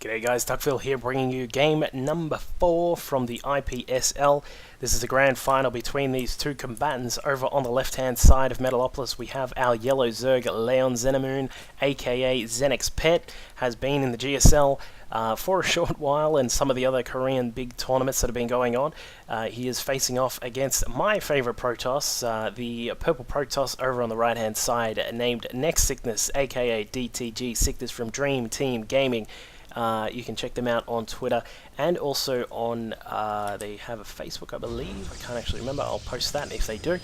G'day guys, Duckville here bringing you game number 4 from the IPSL. This is the grand final between these two combatants. Over on the left hand side of Metalopolis we have our yellow Zerg Leon Zenemoon, aka Zenix Pet, has been in the GSL for a short while and some of the other Korean big tournaments that have been going on. He is facing off against my favourite Protoss, the purple Protoss over on the right hand side, named dtgSickness, aka dtgSickness from Dream Team Gaming. You can check them out on Twitter and also on, they have a Facebook I believe, I can't actually remember, I'll post that if they do.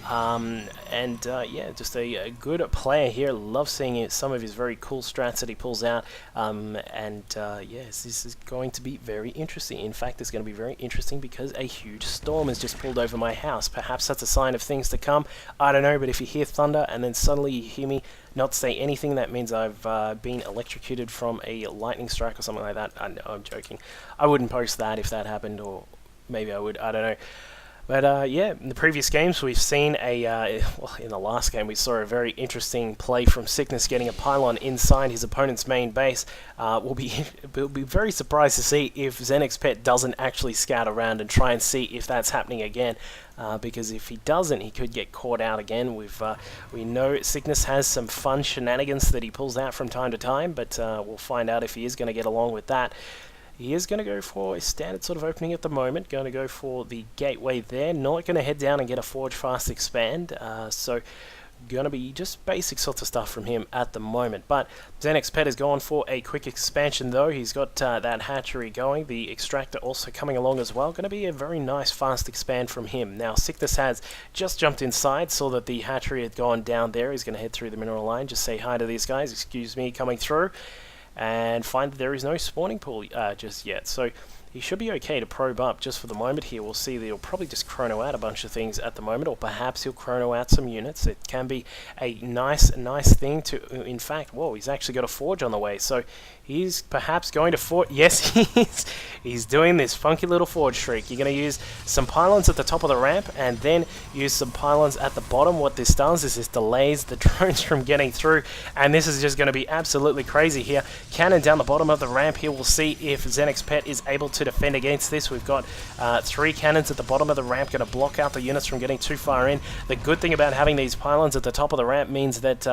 Yeah, just a good player here, love seeing some of his very cool strats that he pulls out, yes, this is going to be very interesting. In fact, it's going to be very interesting because a huge storm has just pulled over my house. Perhaps that's a sign of things to come, I don't know, but if you hear thunder and then suddenly you hear me not say anything, that means I've been electrocuted from a lightning strike or something like that. I know, I'm joking. I wouldn't post that if that happened, or maybe I would, I don't know. But yeah, in the previous games we've seen well, in the last game we saw a very interesting play from Sickness getting a pylon inside his opponent's main base. We'll be very surprised to see if Zenix Pet doesn't actually scout around and try and see if that's happening again. Because if he doesn't, he could get caught out again. We know Sickness has some fun shenanigans that he pulls out from time to time, but we'll find out if he is going to get along with that. He is going to go for a standard sort of opening at the moment, going to go for the gateway there, not going to head down and get a Forge Fast Expand, so going to be just basic sorts of stuff from him at the moment. But Zenix Pet has gone for a quick expansion though. He's got that hatchery going, the extractor also coming along as well. Going to be a very nice fast expand from him. Now Sickness has just jumped inside, saw that the hatchery had gone down there. He's going to head through the mineral line, just say hi to these guys, excuse me, coming through, and find that there is no spawning pool just yet. So he should be okay to probe up just for the moment here. We'll see that he'll probably just chrono out a bunch of things at the moment, or perhaps he'll chrono out some units. It can be a nice thing to, in fact, whoa, he's actually got a forge on the way, so he's perhaps going to forge. Yes, he's doing this funky little forge streak. You're going to use some pylons at the top of the ramp and then use some pylons at the bottom. What this does is this delays the drones from getting through, and this is just going to be absolutely crazy here. Cannon down the bottom of the ramp here. We'll see if Zenix Pet is able to defend against this. We've got 3 cannons at the bottom of the ramp, going to block out the units from getting too far in. The good thing about having these pylons at the top of the ramp means that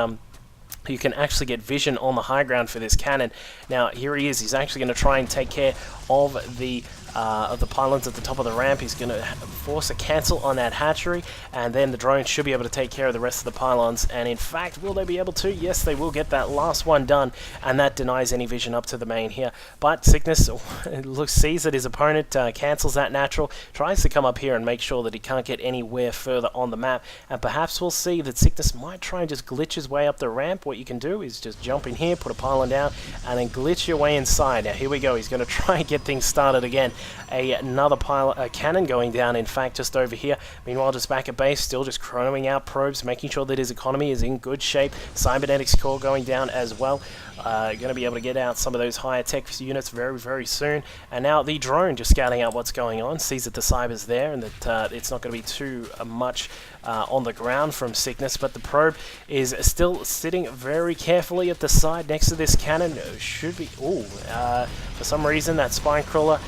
you can actually get vision on the high ground for this cannon. Now here he is, he's actually going to try and take care of the pylons at the top of the ramp. He's going to force a cancel on that hatchery, and then the drones should be able to take care of the rest of the pylons. And in fact, will they be able to? Yes, they will get that last one done, and that denies any vision up to the main here. But Sickness sees that his opponent cancels that natural, tries to come up here and make sure that he can't get anywhere further on the map, and perhaps we'll see that Sickness might try and just glitch his way up the ramp. What you can do is just jump in here, put a pylon down, and then glitch your way inside. Now here we go, he's going to try and get things started again. Another cannon going down, in fact, just over here. Meanwhile, just back at base, still just chronoing out probes, making sure that his economy is in good shape. Cybernetics core going down as well. Going to be able to get out some of those higher tech units very soon. And now the drone just scouting out what's going on, sees that the cyber's there and that it's not going to be too much on the ground from Sickness, but the probe is still sitting very carefully at the side next to this cannon. Should be, for some reason that spine crawler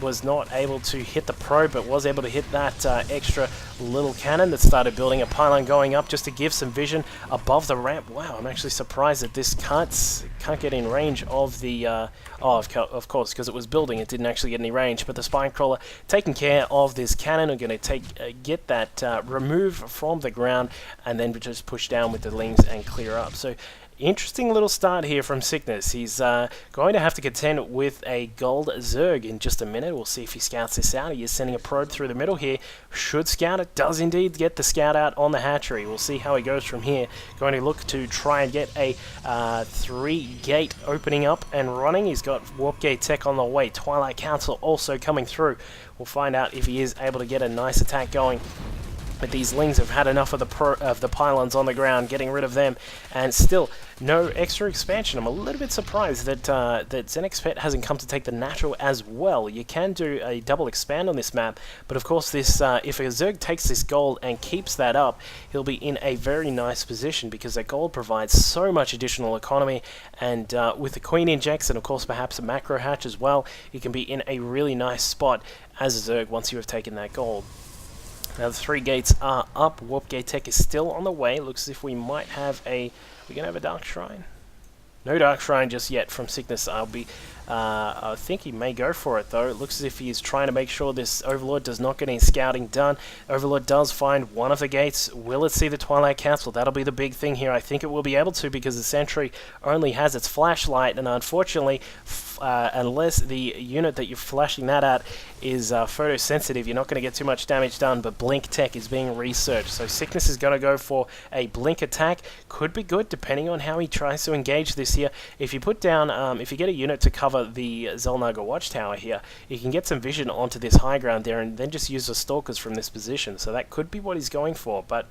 was not able to hit the probe, but was able to hit that extra little cannon that started building a pylon going up just to give some vision above the ramp. Wow, I'm actually surprised that this can't get in range of the of course, because it was building, it didn't actually get any range. But the spine crawler taking care of this cannon are going to get that removed from the ground and then just push down with the lings and clear up. So interesting little start here from Sickness. He's going to have to contend with a gold Zerg in just a minute. We'll see if he scouts this out. He is sending a probe through the middle here. Should scout it. Does indeed get the scout out on the hatchery. We'll see how he goes from here. Going to look to try and get a 3-gate opening up and running. He's got Warp Gate Tech on the way. Twilight Council also coming through. We'll find out if he is able to get a nice attack going But these Lings have had enough of the pylons on the ground, getting rid of them, and still no extra expansion. I'm a little bit surprised that that Xenix Pet hasn't come to take the natural as well. You can do a double expand on this map, but of course this if a Zerg takes this gold and keeps that up, he'll be in a very nice position because that gold provides so much additional economy, and with the Queen Injects and of course perhaps a macro hatch as well, you can be in a really nice spot as a Zerg once you have taken that gold. Now the 3 gates are up. Warp Gate Tech is still on the way. Looks as if we might have a... We're going to have a Dark Shrine? No Dark Shrine just yet from Sickness. I think he may go for it though. It looks as if he is trying to make sure this Overlord does not get any scouting done. Overlord does find one of the gates. Will it see the Twilight Council? That'll be the big thing here. I think it will be able to because the sentry only has its flashlight, and unfortunately, unless the unit that you're flashing that at is photosensitive, you're not going to get too much damage done, but Blink Tech is being researched. So Sickness is going to go for a Blink attack. Could be good depending on how he tries to engage this here. If you put down, if you get a unit to cover the Xel'Naga Watchtower here, you can get some vision onto this high ground there and then just use the Stalkers from this position. So that could be what he's going for, but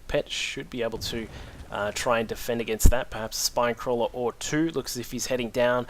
Pet should be able to try and defend against that. Perhaps a Spinecrawler or 2. Looks as if he's heading down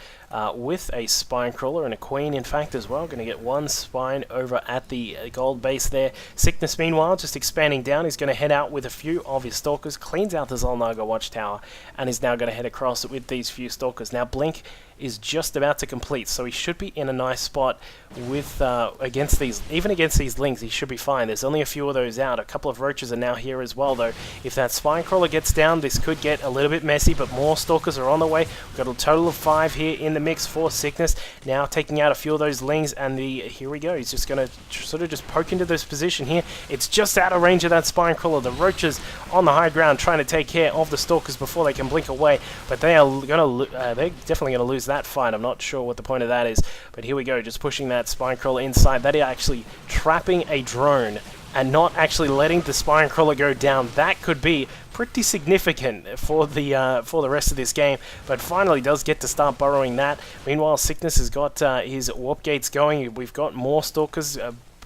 with a Spinecrawler and a Queen, in fact, as well. Going to get 1 Spine over at the gold base there. Sickness, meanwhile, just expanding down. He's going to head out with a few of his Stalkers, cleans out the Xel'Naga Watchtower, and is now going to head across with these few Stalkers. Now, Blink is just about to complete, so he should be in a nice spot with against these, even against these Lings, he should be fine. There's only a few of those out. A couple of Roaches are now here as well, though. If that Spinecrawler gets down, this could get a little bit messy, but more Stalkers are on the way. We've got a total of 5 here in the mix for Sickness. Now taking out a few of those Lings, and here we go. He's just going to sort of just poke into this position here. It's just out of range of that Spinecrawler. The Roaches on the high ground trying to take care of the Stalkers before they can blink away, but they are going to they're definitely going to lose that fight. I'm not sure what the point of that is, but here we go, just pushing that Spinecrawler inside. That is actually trapping a drone and not actually letting the Spinecrawler go down. That could be pretty significant for the rest of this game, but finally does get to start burrowing that. Meanwhile, Sickness has got his warp gates going. We've got more Stalkers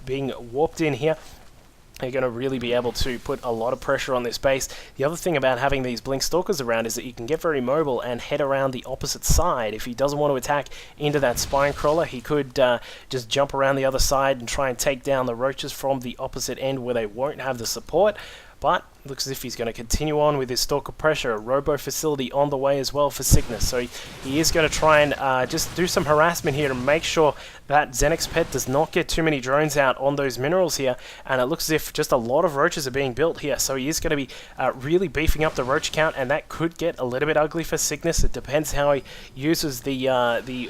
being warped in here. They're going to really be able to put a lot of pressure on this base. The other thing about having these Blink Stalkers around is that you can get very mobile and head around the opposite side. If he doesn't want to attack into that Spinecrawler, he could just jump around the other side and try and take down the Roaches from the opposite end where they won't have the support. But looks as if he's going to continue on with his Stalker pressure. A Robo facility on the way as well for Sickness. So he is going to try and just do some harassment here to make sure that Xenix Pet does not get too many drones out on those minerals here. And it looks as if just a lot of Roaches are being built here. So he is going to be really beefing up the Roach count, and that could get a little bit ugly for Sickness. It depends how he uses the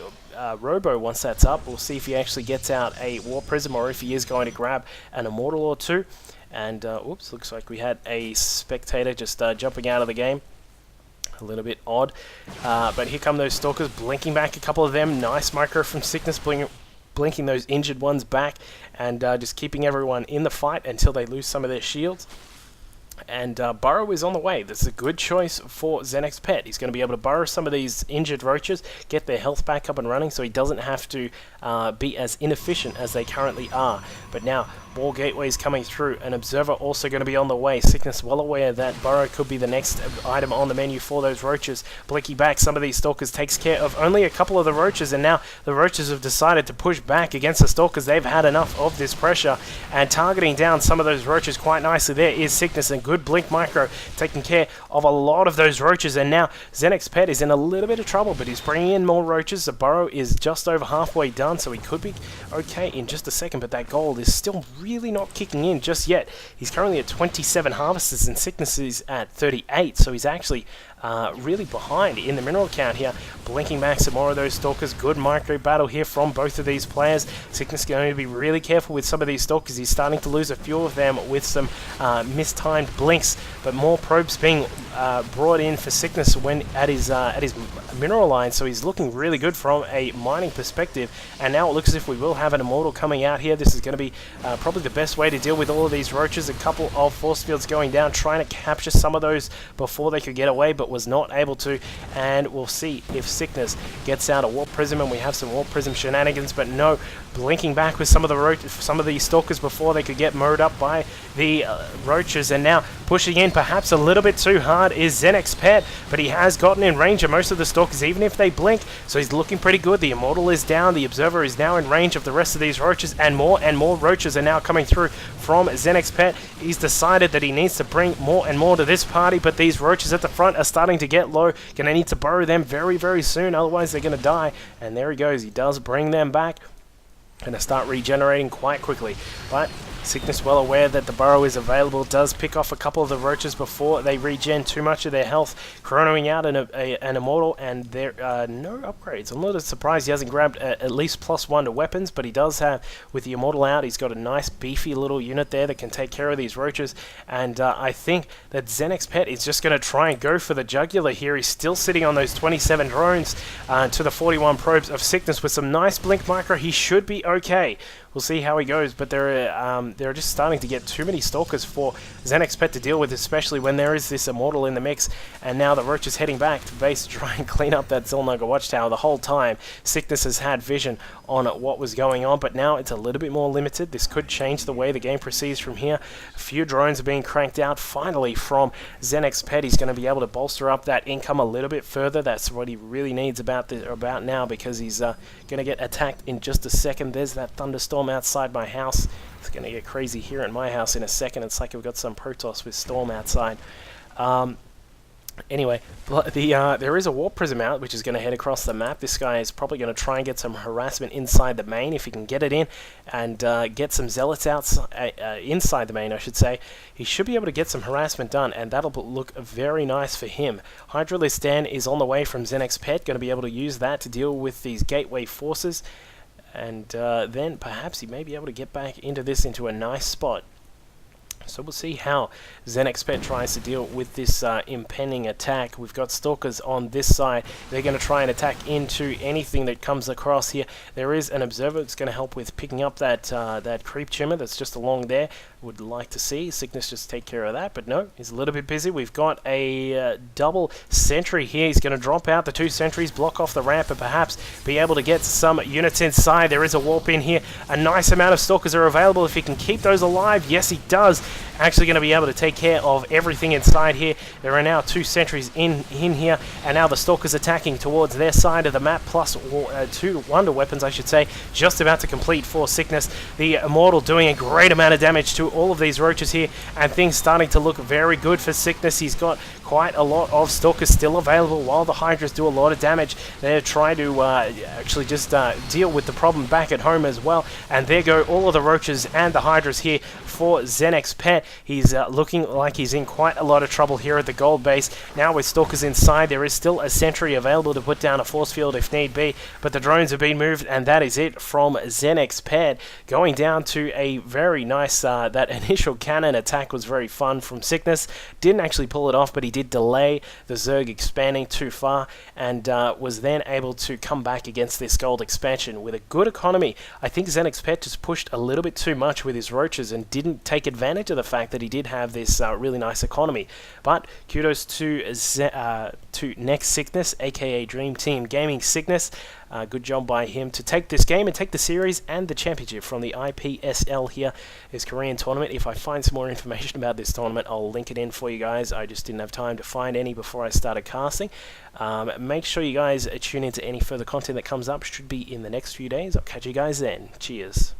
Robo once that's up. We'll see if he actually gets out a War Prism or if he is going to grab an Immortal or 2. And, oops, looks like we had a spectator just jumping out of the game. A little bit odd. But here come those Stalkers, blinking back a couple of them. Nice micro from Sickness, blinking those injured ones back. And just keeping everyone in the fight until they lose some of their shields. And Burrow is on the way. That's a good choice for Xenix Pet. He's going to be able to burrow some of these injured Roaches, get their health back up and running so he doesn't have to be as inefficient as they currently are. But now, more gateways coming through. An Observer also going to be on the way. Sickness well aware that Burrow could be the next item on the menu for those Roaches. Blinky back some of these Stalkers, takes care of only a couple of the Roaches, and now the Roaches have decided to push back against the Stalkers. They've had enough of this pressure, and targeting down some of those Roaches quite nicely. There is Sickness, and good Blink Micro taking care of a lot of those Roaches, and now Xenix Pet is in a little bit of trouble, but he's bringing in more Roaches. The burrow is just over halfway done, so he could be okay in just a second, but that gold is still really not kicking in just yet. He's currently at 27 harvesters, and Sickness is at 38, so he's actually really behind in the mineral count here. Blinking back some more of those Stalkers. Good micro battle here from both of these players. Sickness going to be really careful with some of these Stalkers. He's starting to lose a few of them with some mistimed blinks, but more probes being brought in for Sickness when at his mineral line, so he's looking really good from a mining perspective. And now it looks as if we will have an Immortal coming out here. This is going to be probably the best way to deal with all of these Roaches. A couple of force fields going down, trying to capture some of those before they could get away, but but was not able to. And we'll see if Sickness gets out a Warp Prism, and we have some Warp Prism shenanigans, but no, blinking back with some of the Stalkers before they could get mowed up by the Roaches, and now pushing in perhaps a little bit too hard is Xenex Pet, but he has gotten in range of most of the Stalkers, even if they blink, so he's looking pretty good. The Immortal is down, the Observer is now in range of the rest of these Roaches, and more Roaches are now coming through from Xenex Pet. He's decided that he needs to bring more and more to this party, but these Roaches at the front are starting to get low. Gonna need to burrow them very, very soon, otherwise they're gonna die. And there he goes, he does bring them back. Gonna start regenerating quite quickly, but Sickness, well aware that the burrow is available, does pick off a couple of the Roaches before they regen too much of their health, chronoing out an Immortal, and there are no upgrades. I'm a little surprised he hasn't grabbed at least +1 to weapons, but he does have, with the Immortal out, he's got a nice beefy little unit there that can take care of these Roaches, and I think that Xenex Pet is just going to try and go for the jugular here. He's still sitting on those 27 drones to the 41 probes of Sickness with some nice blink micro. He should be okay. We'll see how he goes, but there are just starting to get too many Stalkers for Xenex Pet to deal with, especially when there is this Immortal in the mix, and now the Roach is heading back to base to try and clean up that Zilnaga Watchtower. The whole time, Sickness has had vision on what was going on, but now it's a little bit more limited. This could change the way the game proceeds from here. A few drones are being cranked out, finally, from Xenex Pet. He's going to be able to bolster up that income a little bit further. That's what he really needs about now, because he's going to get attacked in just a second. There's that Thunderstorm outside my house. It's going to get crazy here at my house in a second. It's like we've got some Protoss with Storm outside. Anyway, there is a Warp Prism out, which is going to head across the map. This guy is probably going to try and get some harassment inside the main, if he can get it in, and get some Zealots inside the main, I should say. He should be able to get some harassment done, and that'll look very nice for him. Hydralistan is on the way from Xenex Pet, going to be able to use that to deal with these gateway forces, and then perhaps he may be able to get back into a nice spot. So we'll see how Xenex Pet tries to deal with this impending attack. We've got Stalkers on this side. They're going to try and attack into anything that comes across here. There is an Observer that's going to help with picking up that Creep Chimmer that's just along there. Would like to see Sickness just take care of that, but no, he's a little bit busy. We've got a double sentry here. He's going to drop out the 2 sentries, block off the ramp, and perhaps be able to get some units inside. There is a warp in here. A nice amount of Stalkers are available. If he can keep those alive, yes, he does. Actually going to be able to take care of everything inside here. There are now 2 sentries in here, and now the Stalkers attacking towards their side of the map, plus 2 Wonder Weapons, I should say, just about to complete for Sickness. The Immortal doing a great amount of damage to all of these Roaches here, and things starting to look very good for Sickness. He's got quite a lot of Stalkers still available, while the Hydras do a lot of damage. They're trying to actually just deal with the problem back at home as well, and there go all of the Roaches and the Hydras here for Xenex Pet. He's looking like he's in quite a lot of trouble here at the gold base. Now with Stalkers inside, there is still a sentry available to put down a force field if need be, but the drones have been moved, and that is it from Xenex Pet. Going down to a very nice, that initial cannon attack was very fun from Sickness. Didn't actually pull it off, but he did delay the Zerg expanding too far, and was then able to come back against this gold expansion with a good economy. I think Xenex Pet just pushed a little bit too much with his Roaches and didn't take advantage of the fact that he did have this really nice economy. But kudos to Next Sickness, aka Dream Team Gaming Sickness. Good job by him to take this game and take the series and the championship from the IPSL here, this Korean tournament. If I find some more information about this tournament, I'll link it in for you guys. I just didn't have time to find any before I started casting. Make sure you guys tune into any further content that comes up. Should be in the next few days. I'll catch you guys then. Cheers.